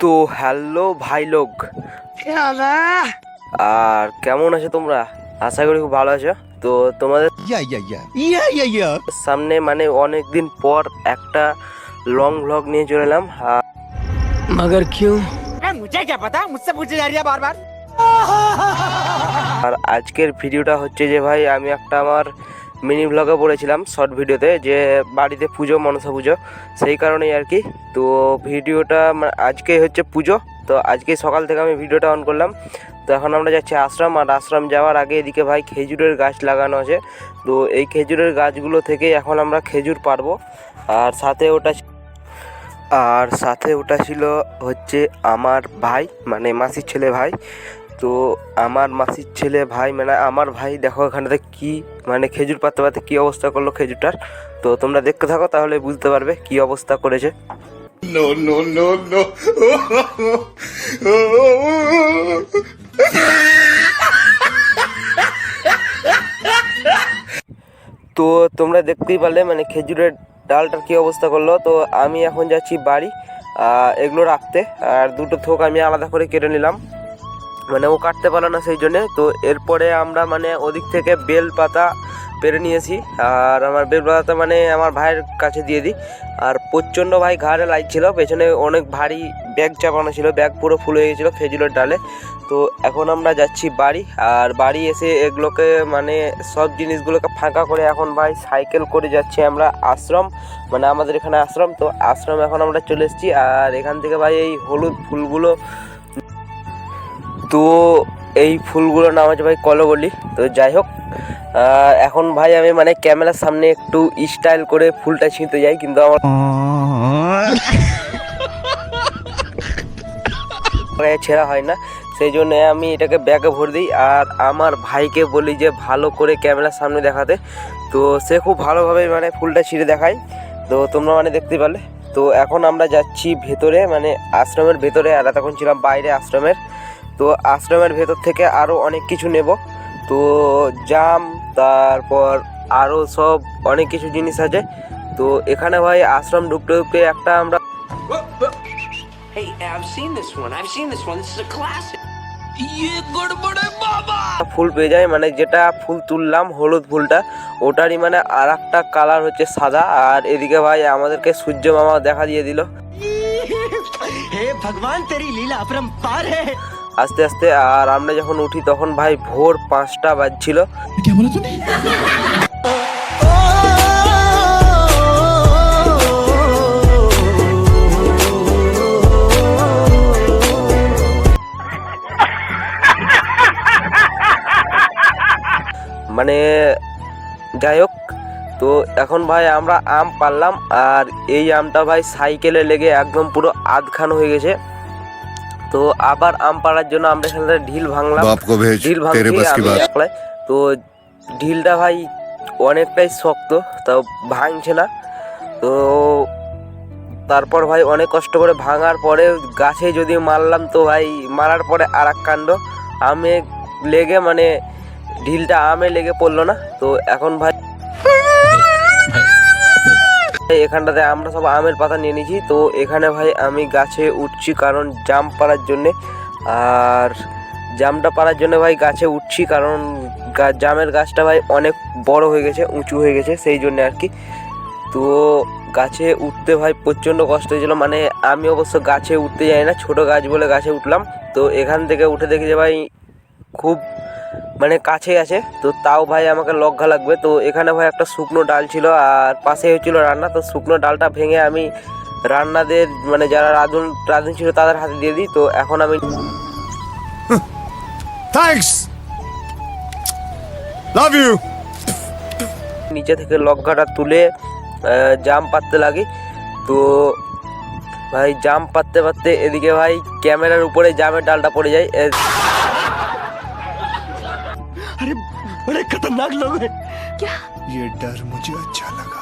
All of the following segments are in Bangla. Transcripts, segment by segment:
তো হ্যালো ভাই লোক, আর কেমন আছো তোমরা? আশা করি খুব ভালো আছো। তো তোমাদের সামনে মানে অনেক দিন পর একটা লং ভ্লগ নিয়ে চলে এলাম। मगर क्यों? मुझे क्या पता, मुझसे पूछे जा रही है बार बार। আর আজকের ভিডিওটা হচ্ছে যে ভাই আমি একটা আমার মিনি ভ্লগে বলেছিলাম শর্ট ভিডিওতে যে বাড়িতে পুজো, মনসা পুজো, সেই কারণেই আর কি। তো ভিডিওটা আজকে হচ্ছে পুজো, তো আজকে সকাল থেকে আমি ভিডিওটা অন করলাম। তো এখন আমরা যাচ্ছি আশ্রম, আর আশ্রম যাওয়ার আগে এদিকে ভাই খেজুরের গাছ লাগানো আছে। তো এই খেজুরের গাছগুলো থেকে এখন আমরা খেজুর পারবো। আর সাথে ওটা ছিল হচ্ছে আমার ভাই, মানে মাসির ছেলে ভাই। তো আমার মাসির ছেলে ভাই মানে আমার ভাই, দেখো এখানটাতে কি মানে খেজুর পাততে পারতে কী অবস্থা করলো খেজুরটার। তো তোমরা দেখতে থাকো, তাহলে বুঝতে পারবে কী অবস্থা করেছে। No, no, no, no. তো তোমরা দেখতেই পারলে মানে খেজুরের ডালটার কী অবস্থা করলো। তো আমি এখন যাচ্ছি বাড়ি এগুলো রাখতে, আর দুটো থোক আমি আলাদা করে কেটে নিলাম, মানে ও কাটতে পারলো না সেই জন্যে। তো এরপরে আমরা মানে ওদিক থেকে বেল পাতা পেরে নিয়েছি, আর আমার বেল পাতাটা মানে আমার ভাইয়ের কাছে দিয়ে দিই। আর প্রচণ্ড ভাই ঘাড়ে লাগছিল, পেছনে অনেক ভারী ব্যাগ চাপানো ছিল, ব্যাগ পুরো ফুল হয়ে গেছিলো খেজুরের ডালে। তো এখন আমরা যাচ্ছি বাড়ি, আর বাড়ি এসে এগুলোকে মানে সব জিনিসগুলোকে ফাঁকা করে এখন ভাই সাইকেল করে যাচ্ছি আমরা আশ্রম, মানে আমাদের এখানে আশ্রম। তো আশ্রম এখন আমরা চলে এসেছি, আর এখান থেকে ভাই এই হলুদ ফুলগুলো, তো এই ফুলগুলোর নাম আছে ভাই কলবলি। তো যাই হোক, এখন ভাই আমি মানে ক্যামেরার সামনে একটু স্টাইল করে ফুলটা ছিঁড়তে যাই, কিন্তু আমার ছেঁড়া হয় না, সেই জন্য আমি এটাকে ব্যাগে ভরে দিই। আর আমার ভাইকে বলি যে ভালো করে ক্যামেরার সামনে দেখাতে, তো সে খুব ভালোভাবে মানে ফুলটা ছিঁড়ে দেখায়। তো তোমরা মানে দেখতে পারলে। তো এখন আমরা যাচ্ছি ভেতরে, মানে আশ্রমের ভেতরে, আর তখন ছিলাম বাইরে আশ্রমের। তো আশ্রমের ভেতর থেকে আরও অনেক কিছু নেব, তো জাম, তারপর আরও সব অনেক কিছু জিনিস আছে। তো এখানে ভাই আশ্রম ঢুকতে ঢুকতে একটা আমরা Hey, I've seen this one. This is a classic. ফুল পেয়ে যায়, মানে যেটা ফুল তুললাম হলুদ ফুলটা, ওটারই মানে আর একটা কালার হচ্ছে সাদা। আর এদিকে ভাই আমাদেরকে সূর্য মামা দেখা দিয়ে দিল। हे भगवान, तेरी लीला अपरंपार है। আস্তে আস্তে, আর আমরা যখন উঠি তখন ভাই ভোর 5টা বাজছিল। মানে যাই হোক, তো এখন ভাই আমরা আম পারলাম, আর এই আমটা ভাই সাইকেলে লেগে একদম পুরো আধখান হয়ে গেছে। তো আবার আম পাড়ার জন্য আমরা এখানে ঢিল ভাঙলাম, ঢিল ভাঙছি। তো ঢিলটা ভাই অনেকটাই শক্ত, তাও ভাঙছে না। তো তারপর ভাই অনেক কষ্ট করে ভাঙার পরে গাছে যদি মারলাম, তো ভাই মারার পরে আর এক কাণ্ড, আমে লেগে মানে ঢিলটা আমে লেগে পড়লো না। তো এখন ভাই এখানটাতে আমরা সব আমের পাতা নিয়ে নিয়েছি। তো এখানে ভাই আমি গাছে উঠছি কারণ জাম পাড়ার জন্যে, আর জামটা পাড়ার জন্য ভাই গাছে উঠছি কারণ জামের গাছটা ভাই অনেক বড় হয়ে গেছে, উঁচু হয়ে গেছে, সেই জন্যে আর কি। তো গাছে উঠতে ভাই প্রচণ্ড কষ্ট হয়েছিল, মানে আমি অবশ্য গাছে উঠতে যাই না, ছোট গাছ বলে গাছে উঠলাম। তো এখান থেকে উঠে দেখি যে ভাই খুব মানে কাছে আছে, তো তাও ভাই আমাকে লজ্জা লাগবে। তো এখানে ভাই একটা শুকনো ডাল ছিল, আর পাশে হচ্ছিল রান্না। তো শুকনো ডালটা ভেঙে আমি রান্নাদের মানে যারা রাঁধুন ছিল তাদের হাতে দিয়ে দিই। তো এখন আমি Thanks. Love you. নিচে থেকে লজ্জাটা তুলে জাম পাততে লাগি। তো ভাই জাম পাততে পাততে এদিকে ভাই ক্যামেরার উপরে জামের ডালটা পড়ে যায়। अरे बड़े खतरनाक लोग हैं। ये डर मुझे अच्छा लगा।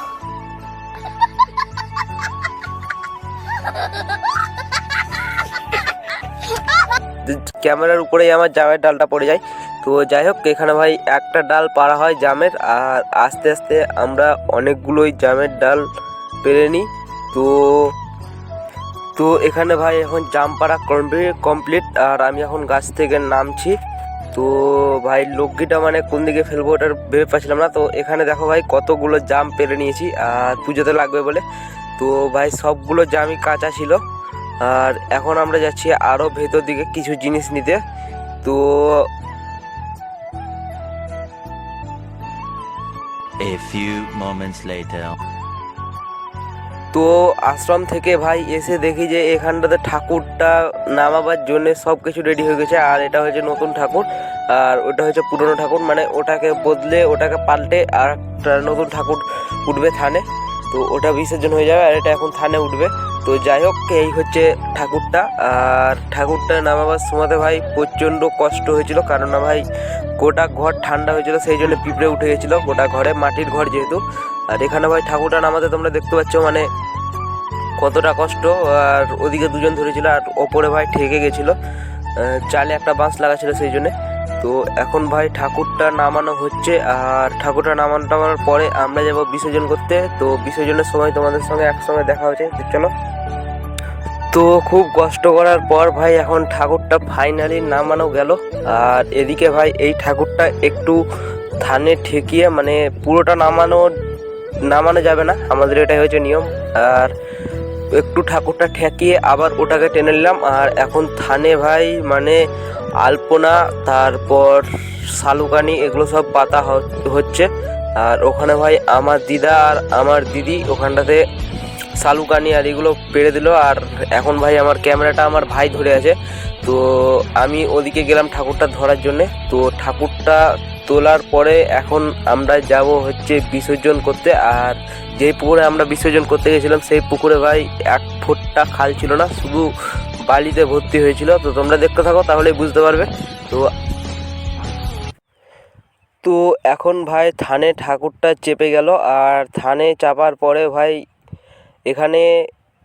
ক্যামেরার উপরেই আমার জামের ডালটা পড়ে যায়। তো যাই হোক, এখানে ভাই একটা ডাল পাড়া হয় জামের, আর আস্তে আস্তে আমরা অনেকগুলোই জামের ডাল পেরে নিই। তো তো এখানে ভাই এখন জাম পাড়া কমপ্লিট, আর আমি এখন গাছ থেকে নামছি। তো ভাই লগ্গিটা মানে কোন দিকে ফেলবো ওটা ভেবে পাচ্ছিলাম না। তো এখানে দেখো ভাই কতগুলো জাম পেরে নিয়েছি আর পুজোতে লাগবে বলে। তো ভাই সবগুলো জামই কাঁচা ছিল, আর এখন আমরা যাচ্ছি আরও ভেতর দিকে কিছু জিনিস নিতে। তো A few moments later. তো আশ্রম থেকে ভাই এসে দেখি যে এখানটাতে ঠাকুরটা নামাবার জন্য সব কিছু রেডি হয়ে গেছে। আর এটা হচ্ছে নতুন ঠাকুর, আর ওটা হচ্ছে পুরনো ঠাকুর, মানে ওটাকে বদলে ওটাকে পাল্টে আর একটা নতুন ঠাকুর উঠবে থানে। তো ওটা বিসর্জন হয়ে যাবে আর এটা এখন থানে উঠবে। তো যাই হোক, এই হচ্ছে ঠাকুরটা। আর ঠাকুরটা নামাবার সময়তে ভাই প্রচণ্ড কষ্ট হয়েছিল, কারণ না ভাই গোটা ঘর ঠান্ডা হয়েছিল, সেই জন্য পিঁপড়ে উঠে গেছিলো গোটা ঘরে, মাটির ঘর যেহেতু। আর এখানে ভাই ঠাকুরটা নামাতে তোমরা দেখতে পাচ্ছ মানে কতটা কষ্ট। আর ওদিকে দুজন ধরেছিল আর ওপরে ভাই ঠেকে গেছিলো, চালে একটা বাঁশ লাগা ছিল সেই জন্যে। তো এখন ভাই ঠাকুরটা নামানো হচ্ছে, আর ঠাকুরটা নামানোর পরে আমরা যাব বিসর্জন করতে। তো বিসর্জনের সময় তোমাদের সঙ্গে একসঙ্গে দেখা হচ্ছে, চলো। তো খুব কষ্ট করার পর ভাই এখন ঠাকুরটা ফাইনালি নামানো গেল। আর এদিকে ভাই এই ঠাকুরটা একটু থানে ঠেকিয়ে, মানে পুরোটা নামানো যাবে না, আমাদের এটাই হচ্ছে নিয়ম। আর একটু ঠাকুরটা ঠেকিয়ে আবার ওটাকে টেনে নিলাম। আর এখন থানে ভাই মানে আলপনা, তারপর শালুকানি, এগুলো সব পাতা হচ্ছে। আর ওখানে ভাই আমার দিদা আর আমার দিদি ওখানটাতে শালুকানি আর এগুলো পেরে দিল। আর এখন ভাই আমার ক্যামেরাটা আমার ভাই ধরে আছে, তো আমি ওদিকে গেলাম ঠাকুরটা ধরার জন্যে। তো ঠাকুরটা তোলার পরে এখন আমরা যাব হচ্ছে বিসর্জন করতে। আর যেই পুকুরে আমরা বিসর্জন করতে গেছিলাম সেই পুকুরে ভাই এক ফোঁটা খাল ছিল না, শুধু বালিতে ভর্তি হয়েছিল। তো তোমরা দেখতে থাকো তাহলেই বুঝতে পারবে। তো এখন ভাই থানে ঠাকুরটা চেপে গেল। আর থানে চাপার পরে ভাই এখানে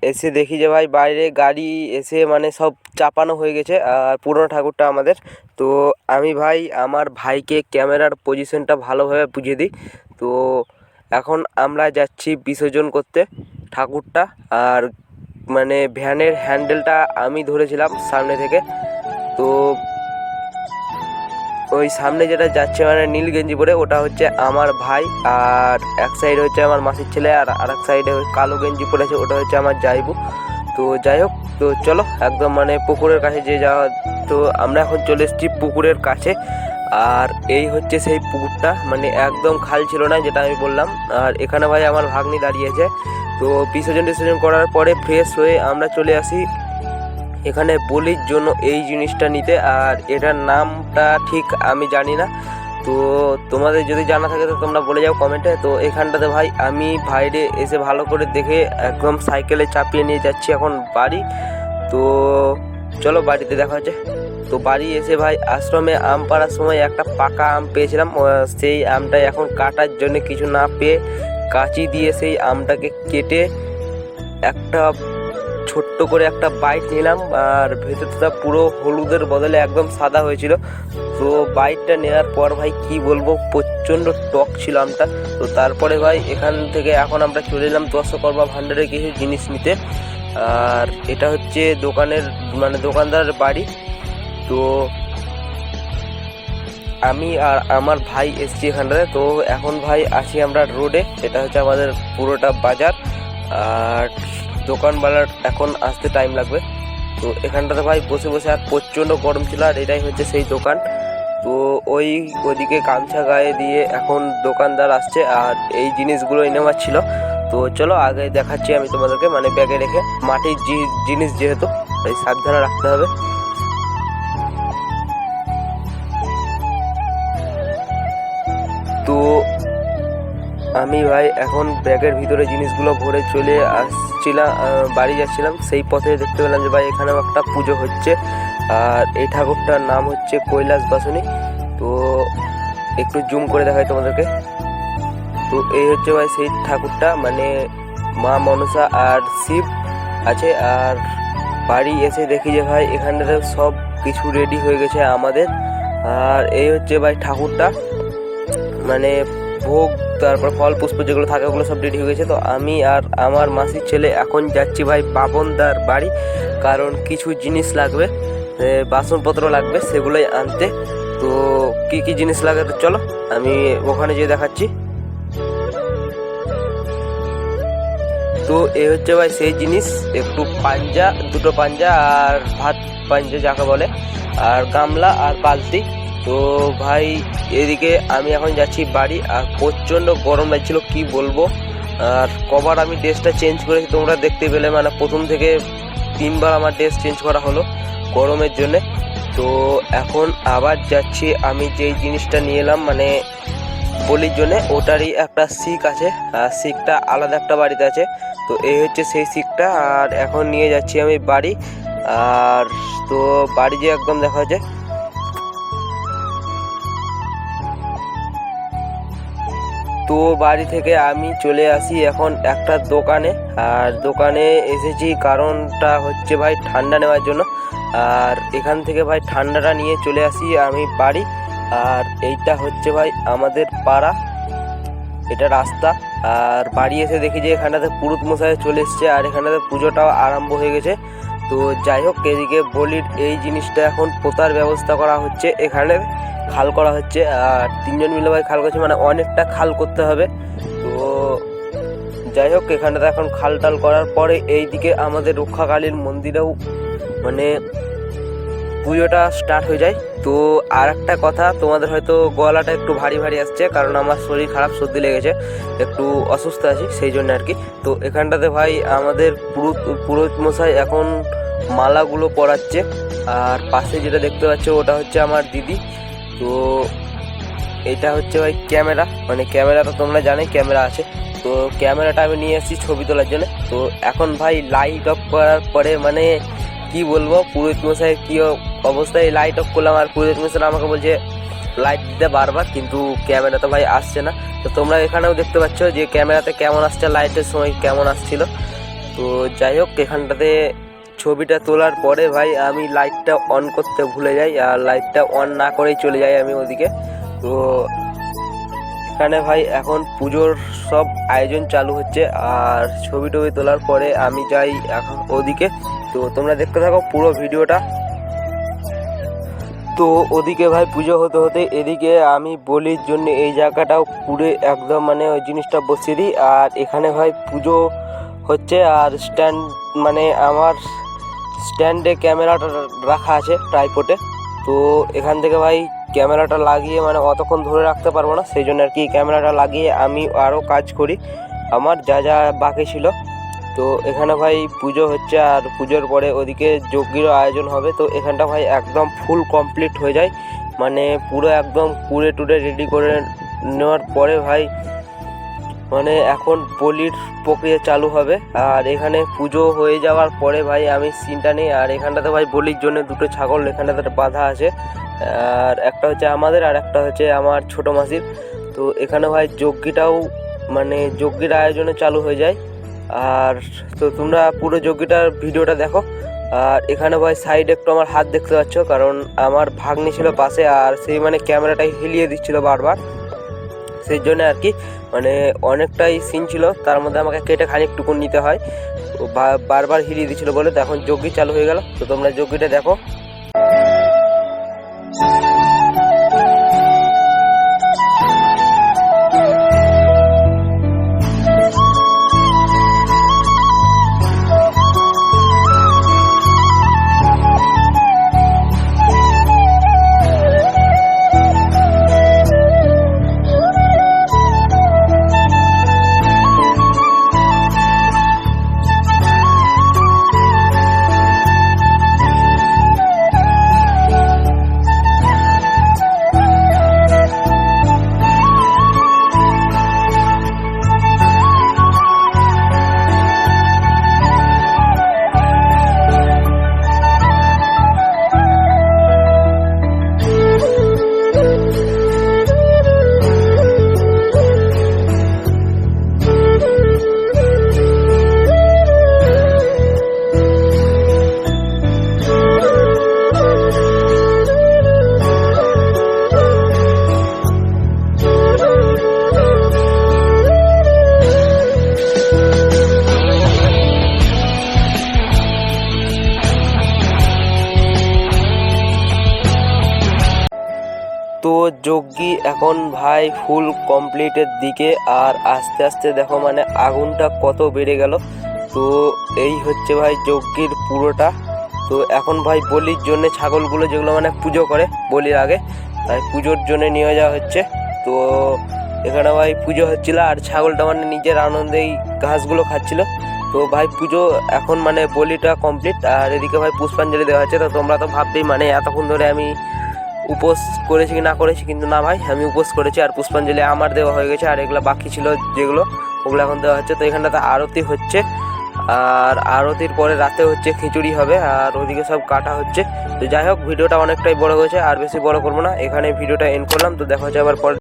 এসে দেখি যে ভাই বাইরে গাড়ি এসে মানে সব চাপানো হয়ে গেছে, আর পুরনো ঠাকুরটা আমাদের। তো আমি ভাই আমার ভাইকে ক্যামেরার পজিশনটা ভালোভাবে বুঝিয়ে দিই। তো এখন আমরা যাচ্ছি বিসর্জন করতে ঠাকুরটা। আর মানে ভ্যানের হ্যান্ডেলটা আমি ধরেছিলাম সামনে থেকে। তো ওই সামনে যেটা যাচ্ছে মানে নীল গেঞ্জি পরে, ওটা হচ্ছে আমার ভাই। আর এক সাইডে হচ্ছে আমার মাসির ছেলে, আর আরেক সাইডে কালো গেঞ্জি পরেছে, ওটা হচ্ছে আমার জাইবু। তো যাই হোক, তো চলো একদম মানে পুকুরের কাছে যে যাওয়া। তো আমরা এখন চলে এসেছি পুকুরের কাছে। আর এই হচ্ছে সেই পুকুরটা, মানে একদম খাল ছিল না যেটা আমি বললাম। আর এখানে ভাই আমার ভাগ্নি দাঁড়িয়েছে। তো বিসর্জন করার পরে ফ্রেশ হয়ে আমরা চলে আসি এখানে বলির জন্য এই জিনিসটা নিতে। আর এটার নামটা ঠিক আমি জানি না, তো তোমাদের যদি জানা থাকে তো তোমরা বলে যাও কমেন্টে। তো এখানটাতে ভাই আমি বাইরে এসে ভালো করে দেখে একদম সাইকেলে চাপিয়ে নিয়ে যাচ্ছি এখন বাড়ি। তো চলো বাড়িতে দেখা হচ্ছে। তো বাড়ি এসে ভাই আশ্রমে আম পাড়ার সময় একটা পাকা আম পেয়েছিলাম, সেই আমটা এখন কাটার জন্য কিছু না পেয়ে কাঁচি দিয়ে সেই আমটাকে কেটে একটা ছোট্ট করে একটা বাইট নিলাম। আর ভেতরটা পুরো হলুদের বদলে একদম সাদা হয়েছিল। তো বাইটটা নেওয়ার পর ভাই কি বলবো, প্রচণ্ড টক ছিল আমটা। তো তারপরে ভাই এখান থেকে এখন আমরা চলে এলাম দশকর্মা ভাণ্ডারে কিছু জিনিস নিতে। আর এটা হচ্ছে দোকানদারের বাড়ি। তো আমি আর আমার ভাই এসছি এখানটাতে। তো এখন ভাই আছি আমরা রোডে, এটা হচ্ছে আমাদের পুরোটা বাজার। আর দোকানওয়ালার এখন আসতে টাইম লাগবে। তো এখানটাতে ভাই বসে বসে আর প্রচণ্ড গরম ছিল। আর এটাই হচ্ছে সেই দোকান। তো ওইদিকে গামছা গায়ে দিয়ে এখন দোকানদার আসছে, আর এই জিনিসগুলোই নেওয়ার ছিল। তো চলো আগে দেখাচ্ছি আমি তোমাদেরকে, মানে ব্যাগে রেখে, মাটির জিনিস যেহেতু তাই সাবধানে রাখতে হবে। তো আমি ভাই এখন ব্যাগের ভিতরে জিনিসগুলো ভরে চলে আসছিলাম, বাড়ি যাচ্ছিলাম। সেই পথে দেখতে পেলাম যে ভাই এখানেও একটা পুজো হচ্ছে। আর এই ঠাকুরটার নাম হচ্ছে কৈলাস বাসনী। তো একটু জুম করে দেখাই তোমাদেরকে। তো এই হচ্ছে ভাই সেই ঠাকুরটা, মানে মা মনসা আর শিব আছে। আর বাড়ি এসে দেখি যে ভাই এখানটাতে সব কিছু রেডি হয়ে গেছে আমাদের। আর এই হচ্ছে ভাই ঠাকুরটা, মানে ভোগ তারপর ফল পুষ্প যেগুলো থাকে ওগুলো সব রেডি হয়ে গেছে। তো আমি আর আমার মাসির ছেলে এখন যাচ্ছি ভাই বাপনদার বাড়ি, কারণ কিছু জিনিস লাগবে, বাসনপত্র লাগবে, সেগুলোই আনতে। তো কি কি জিনিস লাগে তো চলো আমি ওখানে যেয়ে দেখাচ্ছি। তো এই হচ্ছে ভাই সেই জিনিস, একটু পাঞ্জা, দুটো পাঞ্জা আর ভাত পাঞ্জা যাকে বলে, আর গামলা আর বালতি। তো ভাই এদিকে আমি এখন যাচ্ছি বাড়ি, আর প্রচণ্ড গরম লাগছিল কি বলবো। আর কবার আমি ড্রেসটা চেঞ্জ করেছি তোমরা দেখতে পেলে, মানে প্রথম থেকে 3বার আমার ড্রেস চেঞ্জ করা হলো গরমের জন্যে। তো এখন আবার যাচ্ছি আমি যেই জিনিসটা নিয়ে এলাম মানে বলির জন্যে, ওটারই একটা শিক আছে, আর শিকটা আলাদা একটা বাড়িতে আছে। তো এই হচ্ছে সেই শিকটা, আর এখন নিয়ে যাচ্ছি আমি বাড়ি। আর তো বাড়ি যে একদম দেখা হচ্ছে। তো বাড়ি থেকে আমি চলে আসি এখন একটা দোকানে, আর দোকানে এসেছি কারণটা হচ্ছে ভাই ঠান্ডা নেওয়ার জন্য। আর এখান থেকে ভাই ঠান্ডাটা নিয়ে চলে আসি আমি বাড়ি। আর এইটা হচ্ছে ভাই আমাদের পাড়া, এটা রাস্তা। আর বাড়ি এসে দেখি যে এখানটাতে পুরুত মশাই চলে এসছে, আর এখানটাতে পুজোটাও আরম্ভ হয়ে গেছে। তো যাই হোক, এদিকে বলির এই জিনিসটা এখন পোতার ব্যবস্থা করা হচ্ছে, এখানে খাল করা হচ্ছে। আর 3জন মিলে ভাই খাল করছে, মানে অনেকটা খাল করতে হবে। তো যাই হোক, এখানটাতে এখন খাল টাল করার পরে এইদিকে আমাদের রক্ষাকালীর মন্দিরেও মানে পুজোটা স্টার্ট হয়ে যায়। তো আর একটা কথা, তোমাদের হয়তো গলাটা একটু ভারী ভারী আসছে, কারণ আমার শরীর খারাপ, সর্দি লেগেছে, একটু অসুস্থ আছি সেই জন্য আর কি। তো এখানটাতে ভাই আমাদের পুরোহিত মশাই এখন মালাগুলো পরাচ্ছে। আর পাশে যেটা দেখতে পাচ্ছ ওটা হচ্ছে আমার দিদি। তো এটা হচ্ছে ভাই ক্যামেরা, মানে ক্যামেরা তো তোমরা জানোই ক্যামেরা আছে। তো ক্যামেরাটা আমি নিয়ে এসেছি ছবি তোলার জন্য। তো এখন ভাই লাইট অফ করার পরে মানে কি বলবো, পুরোহিত মশাইয়ের কী অবস্থায় লাইট অফ করলাম, আর পুরোহিত মশাই আমাকে বলছে লাইট দিতে বারবার, কিন্তু ক্যামেরা তো ভাই আসছে না। তো তোমরা এখানেও দেখতে পাচ্ছ যে ক্যামেরাতে কেমন আসছে, লাইটের সময় কেমন আসছিল। তো যাই হোক, এখানটাতে ছবিটা তোলার পরে ভাই আমি লাইটটা অন করতে ভুলে যাই, আর লাইটটা অন না করেই চলে যাই আমি ওদিকে। তো এখানে ভাই এখন পুজোর সব আয়োজন চালু হচ্ছে, আর ছবি টবি তোলার পরে আমি যাই এখন ওদিকে। তো তোমরা দেখতে থাকো পুরো ভিডিওটা। তো ওদিকে ভাই পুজো হতে হতে এদিকে আমি বলির জন্য এই জায়গাটাও পুরে একদম মানে ওই জিনিসটা বসিয়ে দিই। আর এখানে ভাই পুজো হচ্ছে, আর স্ট্যান্ড মানে আমার স্ট্যান্ডে ক্যামেরাটা রাখা আছে ট্রাইপডে। তো এখান থেকে ভাই ক্যামেরাটা লাগিয়ে মানে অতক্ষণ ধরে রাখতে পারবো না, সেই জন্য আর কি ক্যামেরাটা লাগিয়ে আমি আরও কাজ করি আমার যা যা বাকি ছিল। তো এখানে ভাই পুজো হচ্ছে, আর পুজোর পরে ওদিকে যজ্ঞেরও আয়োজন হবে। তো এখানটা ভাই একদম ফুল কমপ্লিট হয়ে যায়, মানে পুরো একদম কুড়ে টুড়ে রেডি করে নেওয়ার পরে ভাই মানে এখন বলির প্রক্রিয়া চালু হবে। আর এখানে পুজো হয়ে যাওয়ার পরে ভাই আমি সিনটা নিই। আর এখানটাতে ভাই বলির জন্য 2টো ছাগল এখানটাতে বাঁধা আছে, আর একটা হচ্ছে আমাদের আর একটা হচ্ছে আমার ছোটো মাসির। তো এখানে ভাই যজ্ঞটাও মানে যজ্ঞের আয়োজনে চালু হয়ে যায়। আর তো তোমরা পুরো যজ্ঞটার ভিডিওটা দেখো। আর এখানে ভাই সাইডে একটু আমার হাত দেখতে পাচ্ছ, কারণ আমার ভাগ্নি ছিল পাশে, আর সেই মানে ক্যামেরাটাই হিলিয়ে দিচ্ছিল বারবার, সেই জন্য আর কি মানে অনেকটাই সিন ছিল, তার মধ্যে আমাকে কেটে খানিকটুকু নিতে হয়, বারবার হিলিয়ে দিচ্ছিলো বলে। তো এখন যজ্ঞ চালু হয়ে গেল, তো তোমরা যজ্ঞটা দেখো। তো যজ্ঞি এখন ভাই ফুল কমপ্লিটের দিকে, আর আস্তে আস্তে দেখো মানে আগুনটা কত বেড়ে গেল। তো এই হচ্ছে ভাই যজ্ঞির পুরোটা। তো এখন ভাই বলির জন্য ছাগলগুলো যেগুলো মানে পুজো করে বলির আগে, তাই পুজোর জন্য নিয়ে যাওয়া হচ্ছে। তো এখানে ভাই পুজো হচ্ছিল আর ছাগলটা মানে নিজের আনন্দেই ঘাসগুলো খাচ্ছিল। তো ভাই পুজো এখন মানে বলিটা কমপ্লিট, আর এদিকে ভাই পুষ্পাঞ্জলি দেওয়া হচ্ছে। তো তোমরা তো ভাবতেই মানে এতক্ষণ ধরে আমি উপোস করেছি কি না করেছি, কিন্তু না ভাই আমি উপোস করেছি, আর পুষ্পাঞ্জলি আমার দেওয়া হয়ে গেছে, আর এগুলো বাকি ছিল যেগুলো ওগুলো এখন দেওয়া হচ্ছে। তো এখানটাতে আরতি হচ্ছে, আর আরতির পরে রাতে হচ্ছে খিচুড়ি হবে, আর ওদিকে সব কাটা হচ্ছে। তো যাই হোক, ভিডিওটা অনেকটাই বড় হয়েছে, আর বেশি বড় করবো না, এখানে ভিডিওটা এন্ড করলাম। তো দেখা হচ্ছে আবার পরে।